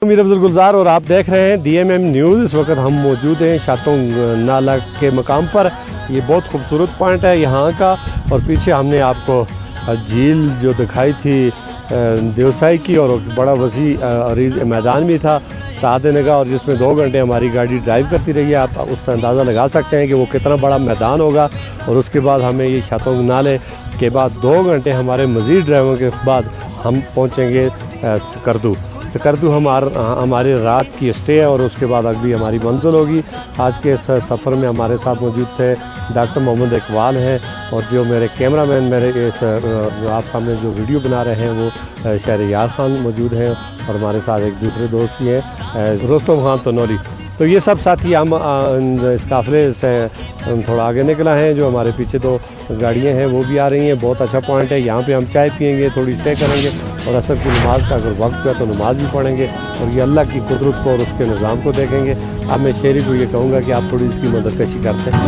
امیر عبد الگلزار اور آپ دیکھ رہے ہیں DMM نیوز۔ اس وقت ہم موجود ہیں شاتونگ نالہ کے مقام پر۔ یہ بہت خوبصورت پوائنٹ ہے یہاں کا، اور پیچھے ہم نے آپ کو جھیل جو دکھائی تھی دیوسائی کی، اور بڑا وسیع عریض میدان بھی تھا ساتھ نگاہ، اور جس میں 2 گھنٹے ہماری گاڑی ڈرائیو کرتی رہی ہے۔ آپ اس سے اندازہ لگا سکتے ہیں کہ وہ کتنا بڑا میدان ہوگا۔ اور اس کے بعد ہمیں یہ شاتونگ نالے کے بعد 2 گھنٹے ہمارے مزید ڈرائیوروں کے بعد ہم پہنچیں گے سکردو ہماری رات کی اسٹے ہے، اور اس کے بعد اگلی ہماری منزل ہوگی۔ آج کے اس سفر میں ہمارے ساتھ موجود تھے ڈاکٹر محمد اقبال ہیں، اور جو میرے کیمرہ مین میرے اس آپ سامنے جو ویڈیو بنا رہے ہیں وہ شہریار خان موجود ہیں، اور ہمارے ساتھ ایک دوسرے دوست بھی ہیں رستم خان تنولی۔ تو یہ سب ساتھی ہم اس قافلے سے تھوڑا آگے نکلا ہیں۔ جو ہمارے پیچھے 2 گاڑیاں ہیں وہ بھی آ رہی ہیں۔ بہت اچھا پوائنٹ ہے، یہاں پہ ہم چائے پئیں گے، تھوڑی اسٹے کریں گے، اور عصر کی نماز کا اگر وقت ہوا تو نماز بھی پڑھیں گے، اور یہ اللہ کی قدرت کو اور اس کے نظام کو دیکھیں گے۔ اب میں شہری کو یہ کہوں گا کہ آپ تھوڑی اس کی مدد کشی کرتے ہیں۔